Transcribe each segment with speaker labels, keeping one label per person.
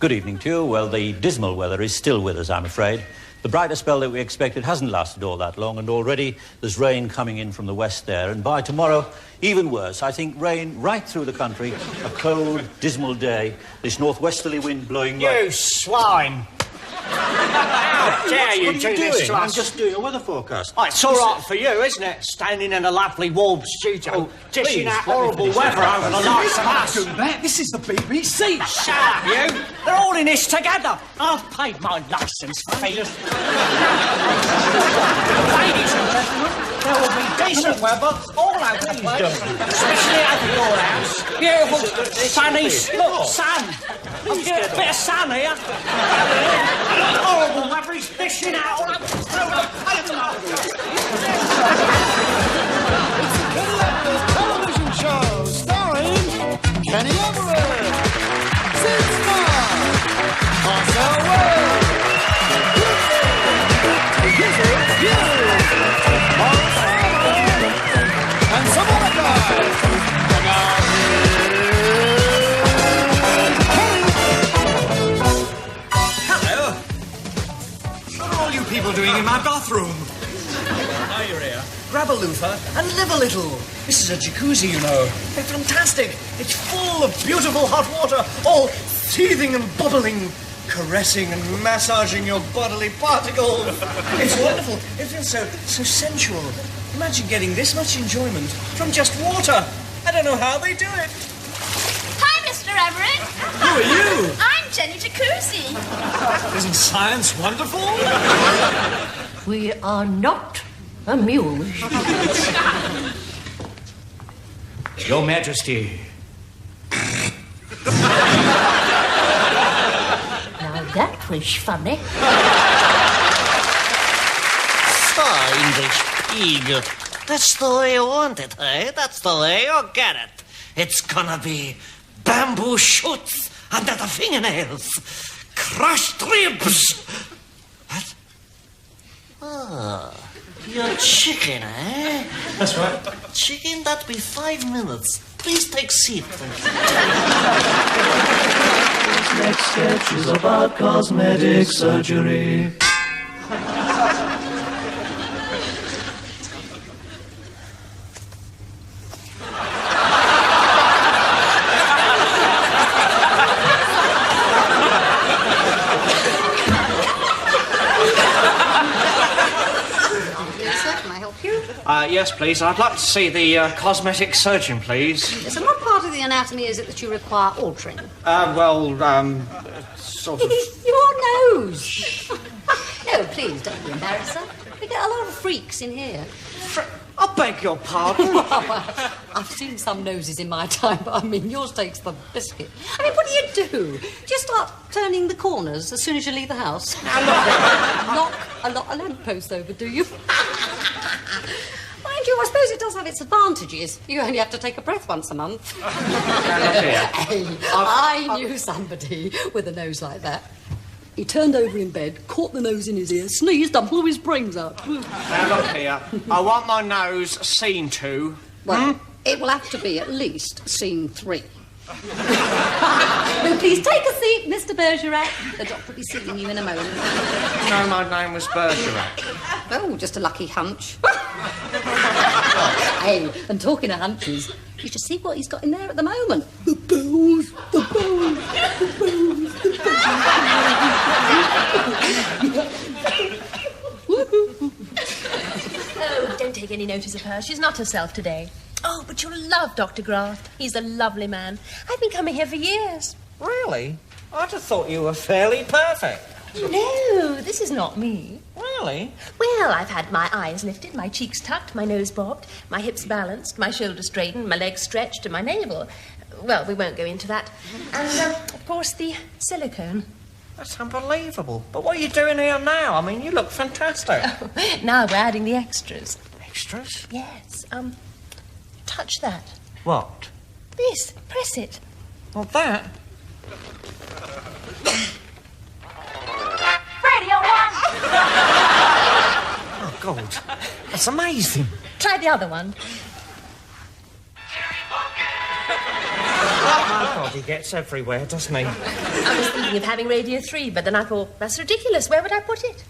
Speaker 1: Good evening to you. Well, the dismal weather is still with us, I'm afraid. The brighter spell that we expected hasn't lasted all that long, and already there's rain coming in from the west there. And by tomorrow, even worse. I think rain right through the country, a cold, dismal day, this northwesterly wind blowing...
Speaker 2: You swine! How dare you do this to us?
Speaker 1: I'm just doing a weather forecast.
Speaker 2: Oh, it's all right for you, isn't it? Standing in a lovely warm studio, dishing out horrible weather over the likes of us.
Speaker 3: Do that. This is the BBC.
Speaker 2: Shut up, you! They're all in this together. I've paid my licence fees. Ladies and gentlemen, there will be decent weather all over the place, especially over your house. Beautiful, sunny, look, sun. A bit of sun here. Horrible weather is dishing out all over
Speaker 4: television show starring Kenny Everett, Sid Smart, Marcel Wade, and some other guys. And now
Speaker 3: Hello. What are all you people doing in my bathroom?
Speaker 5: Now you're here.
Speaker 3: Grab a loofah and live a little. This is a jacuzzi, you know. It's fantastic. It's full of beautiful hot water, all seething and bubbling, caressing and massaging your bodily particles. It's wonderful. It feels so sensual. Imagine getting this much enjoyment from just water. I don't know how they do it.
Speaker 6: Hi, Mr. Everett.
Speaker 3: Who are you?
Speaker 6: I'm Jenny Jacuzzi.
Speaker 3: Isn't science wonderful?
Speaker 7: We are not amused.
Speaker 3: Your Majesty.
Speaker 7: Now that was funny.
Speaker 8: English pig. That's the way you want it, eh? That's the way you get it. It's gonna be bamboo shoots under the fingernails, crushed ribs. What? Ah, you're chicken, eh?
Speaker 3: That's right.
Speaker 8: Chicken, that'll be 5 minutes. Please take seat.
Speaker 9: Next sketch is about cosmetic surgery.
Speaker 2: Yes, please. I'd like to see the cosmetic surgeon, please.
Speaker 7: So what part of the anatomy is it that you require altering?
Speaker 2: Sort of...
Speaker 7: Your nose. No, please, don't be embarrassed, sir. We get a lot of freaks in here.
Speaker 2: I beg your pardon?
Speaker 7: I've seen some noses in my time, but I mean, yours takes the biscuit. I mean, what do? Do you start turning the corners as soon as you leave the house? Knock a lamppost over, do you? Mind you, I suppose it does have its advantages. You only have to take a breath once a month. Hey, I knew somebody with a nose like that. He turned over in bed, caught the nose in his ear, sneezed and blew his brains out.
Speaker 2: Now, look here. I want my nose seen to.
Speaker 7: Well, it will have to be at least scene 3. Well, please take a seat, Mr. Bergerac. The doctor will be seeing you in a moment.
Speaker 2: No, my name was Bergerac.
Speaker 7: Oh, just a lucky hunch. Hey, and talking of hunches, you should see what he's got in there at the moment. The bells, the bells, the bells, the bells.
Speaker 6: Oh, don't take any notice of her. She's not herself today. Oh, but you'll love Dr. Graft. He's a lovely man. I've been coming here for years.
Speaker 2: Really? I'd have thought you were fairly perfect.
Speaker 6: No, this is not me.
Speaker 2: Really?
Speaker 6: Well, I've had my eyes lifted, my cheeks tucked, my nose bobbed, my hips balanced, my shoulders straightened, my legs stretched, and my navel. Well, we won't go into that. And, of course, the silicone.
Speaker 2: That's unbelievable. But what are you doing here now? I mean, you look fantastic.
Speaker 6: Oh, now we're adding the extras.
Speaker 2: Extras?
Speaker 6: Yes, touch that.
Speaker 2: What?
Speaker 6: This. Press it.
Speaker 2: Well, that...
Speaker 6: Radio 1!
Speaker 2: Oh, God. That's amazing.
Speaker 6: Try the other one.
Speaker 2: Oh, my
Speaker 3: God, he gets everywhere, doesn't he?
Speaker 6: I was thinking of having Radio 3, but then I thought, that's ridiculous. Where would I put it?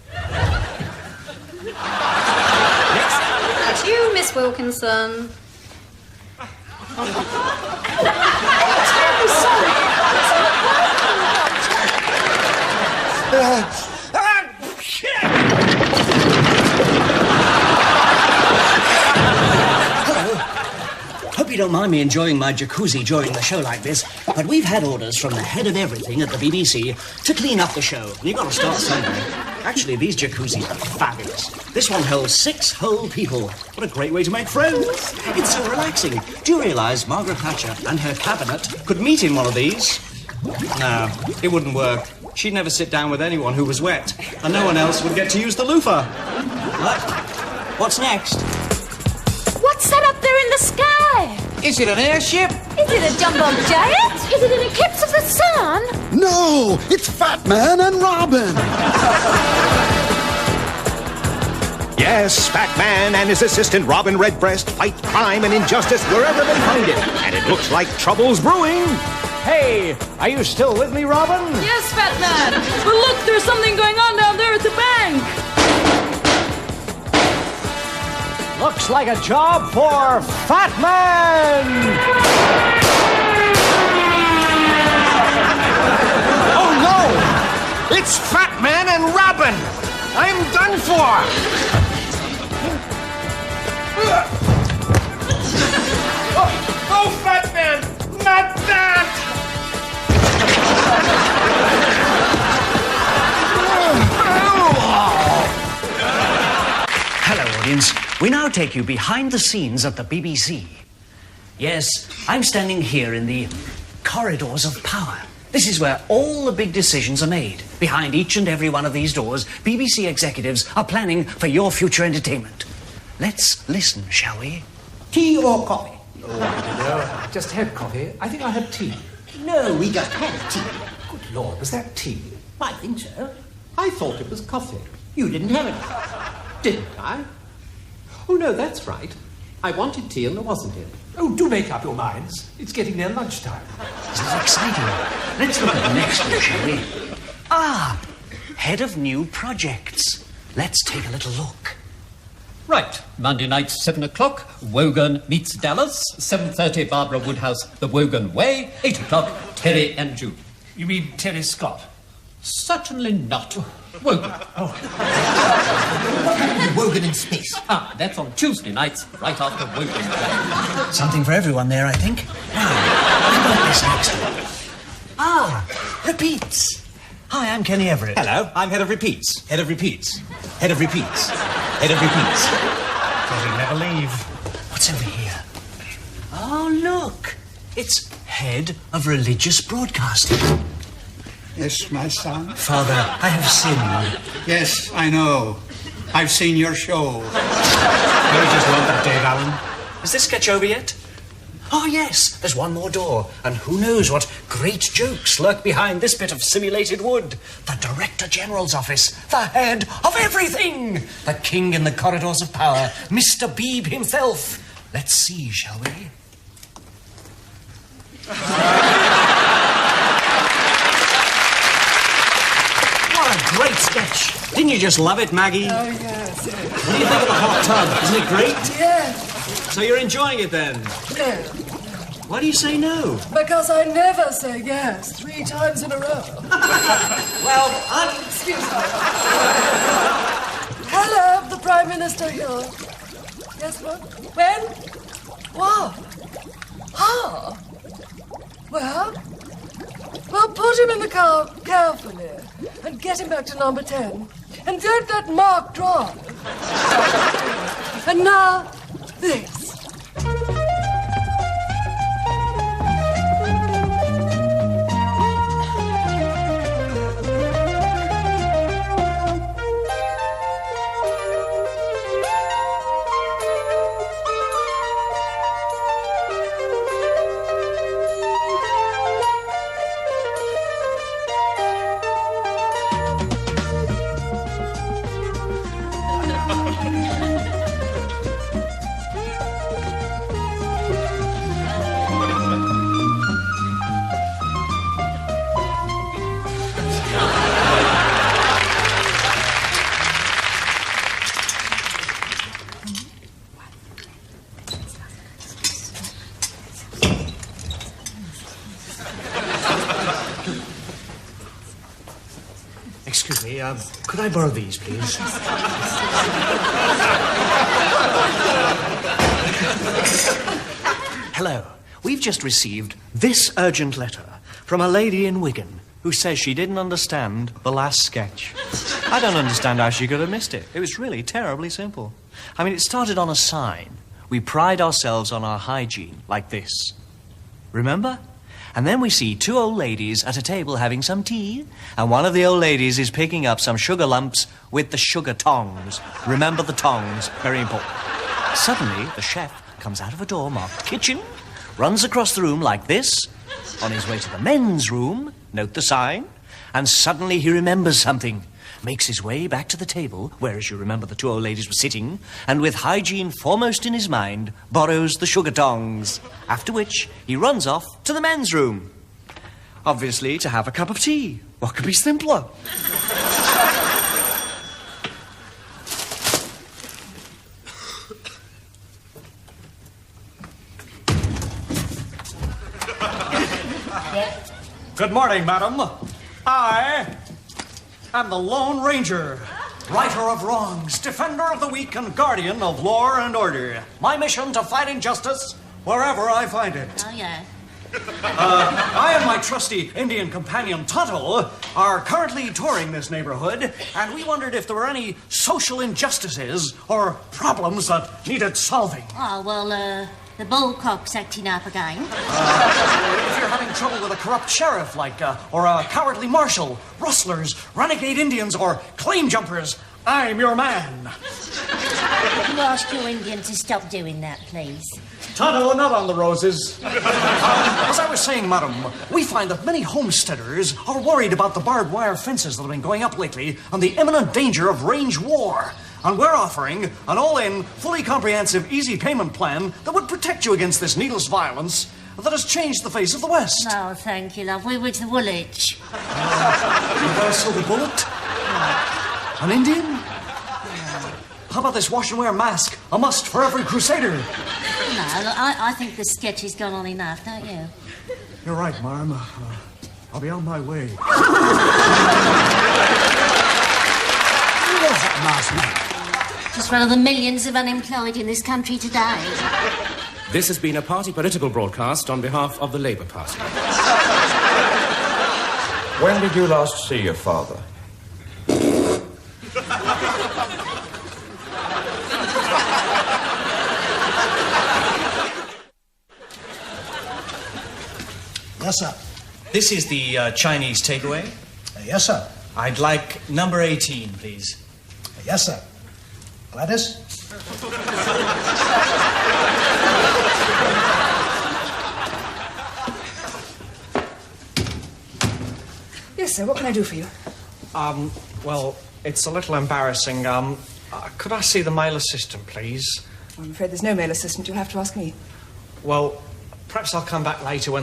Speaker 7: That's you, Miss Wilkinson.
Speaker 2: Hope you don't mind me enjoying my jacuzzi during the show like this, but we've had orders from the head of everything at the BBC to clean up the show. You've got to start somewhere. Actually, these jacuzzis are fabulous. This one holds 6 whole people. What a great way to make friends. It's so relaxing. Do you realise Margaret Thatcher and her cabinet could meet in one of these? No, it wouldn't work. She'd never sit down with anyone who was wet, and no one else would get to use the loofah. What? What's next?
Speaker 10: What's that up there in the sky?
Speaker 4: Is it an airship?
Speaker 10: Is it a jumbo jet? Is it an eclipse of the sun?
Speaker 4: No, it's Fat Man and Robin.
Speaker 11: Yes, Fat Man and his assistant Robin Redbreast fight crime and injustice wherever they find it. And it looks like trouble's brewing.
Speaker 2: Hey, are you still with me, Robin?
Speaker 10: Yes, Fat Man. But look, there's something going on down there at the bank.
Speaker 2: Looks like a job for Fat Man!
Speaker 11: Oh no! It's Fat Man and Robin! I'm done for! Oh, Fat Man! Not that!
Speaker 2: Hello, audience. We now take you behind the scenes at the BBC. Yes, I'm standing here in the corridors of power. This is where all the big decisions are made. Behind each and every one of these doors, BBC executives are planning for your future entertainment. Let's listen, shall we?
Speaker 12: Tea or coffee?
Speaker 13: Oh, no, I just had coffee. I think I had tea.
Speaker 12: No, we just had tea.
Speaker 13: Good Lord, was that tea?
Speaker 12: I think so.
Speaker 13: I thought it was coffee.
Speaker 12: You didn't have it.
Speaker 13: Didn't I? Oh, no, that's right. I wanted tea and there wasn't any. Oh, do make up your minds. It's getting near lunchtime.
Speaker 2: This is exciting. Let's look at the next one, shall we? Ah, head of new projects. Let's take a little look.
Speaker 14: Right, Monday night, 7 o'clock, Wogan meets Dallas. 7:30, Barbara Woodhouse, The Wogan Way. 8 o'clock, Terry and June.
Speaker 13: You mean Terry Scott?
Speaker 14: Certainly not. Wogan.
Speaker 12: Wogan in space.
Speaker 14: Ah, that's on Tuesday nights, right after Wogan.
Speaker 2: Something for everyone there, I think. Now, what about this next one? Ah, repeats. Hi, I'm Kenny Everett.
Speaker 3: Hello, I'm Head of Repeats. Head of Repeats. Head of Repeats. Head of Repeats. Does he never leave?
Speaker 2: What's over here? Oh, look. It's Head of Religious Broadcasting.
Speaker 15: Yes, my son.
Speaker 2: Father, I have sinned.
Speaker 15: Yes, I know. I've seen your show.
Speaker 3: Don't just lump it, Dave Allen.
Speaker 2: Is this sketch over yet? Oh, yes, there's one more door. And who knows what great jokes lurk behind this bit of simulated wood. The Director General's office. The head of everything. The king in the corridors of power. Mr. Beebe himself. Let's see, shall we? What a great sketch. Didn't you just love it, Maggie?
Speaker 16: Oh, yes.
Speaker 2: What do you think of the hot tub? Isn't it great?
Speaker 16: Yes.
Speaker 2: So you're enjoying it then?
Speaker 16: No.
Speaker 2: Why do you say no?
Speaker 16: Because I never say yes 3 times in a row.
Speaker 2: Well,
Speaker 16: excuse me. Hello, the Prime Minister here. Yes, what? When? What? Ah. Well, put him in the car carefully and get him back to number 10. And don't let Mark drive. And now, this.
Speaker 3: Excuse me, could I borrow these, please? Hello. We've just received this urgent letter from a lady in Wigan who says she didn't understand the last sketch. I don't understand how she could have missed it. It was really terribly simple. I mean, it started on a sign. We pride ourselves on our hygiene, like this. Remember? And then we see two old ladies at a table having some tea, and one of the old ladies is picking up some sugar lumps with the sugar tongs. Remember the tongs, very important. Suddenly, the chef comes out of a door marked kitchen, runs across the room like this, on his way to the men's room, note the sign, and suddenly he remembers something, makes his way back to the table, where, as you remember, the two old ladies were sitting, and with hygiene foremost in his mind, borrows the sugar tongs, after which he runs off to the men's room. Obviously, to have a cup of tea. What could be simpler? Good morning, madam. I am the Lone Ranger, righter of wrongs, defender of the weak, and guardian of law and order. My mission to fight injustice wherever I find it.
Speaker 17: Oh, yeah.
Speaker 3: I and my trusty Indian companion, Tonto, are currently touring this neighborhood, and we wondered if there were any social injustices or problems that needed solving.
Speaker 17: Oh, well, the bullcock's acting up again.
Speaker 3: If you're having trouble with a corrupt sheriff, or a cowardly marshal, rustlers, renegade Indians, or claim jumpers, I'm your man.
Speaker 17: You ask your Indian to stop doing that, please.
Speaker 3: Tonto, not on the roses. As I was saying, madam, we find that many homesteaders are worried about the barbed wire fences that have been going up lately and the imminent danger of range war. And we're offering an all-in, fully comprehensive, easy payment plan that would protect you against this needless violence that has changed the face of the West.
Speaker 17: Oh, thank you, love. We were to Woolwich.
Speaker 3: You got a silver bullet? An Indian? How about this wash and wear mask? A must for every crusader.
Speaker 17: No, look, I think the sketch has gone on enough, don't you?
Speaker 3: You're right, Marm. I'll be on my way.
Speaker 12: Who was that masked man?
Speaker 17: Just one of the millions of unemployed in this country today.
Speaker 18: This has been a party political broadcast on behalf of the Labour Party.
Speaker 19: When did you last see your father?
Speaker 3: Yes, sir. This is the Chinese takeaway.
Speaker 12: Yes, sir.
Speaker 3: I'd like number 18, please.
Speaker 12: Yes, sir. Gladys?
Speaker 20: Yes, sir. What can I do for you?
Speaker 3: Well, it's a little embarrassing. Could I see the mail assistant, please?
Speaker 20: I'm afraid there's no male assistant. You'll have to ask me.
Speaker 3: Well, perhaps I'll come back later when the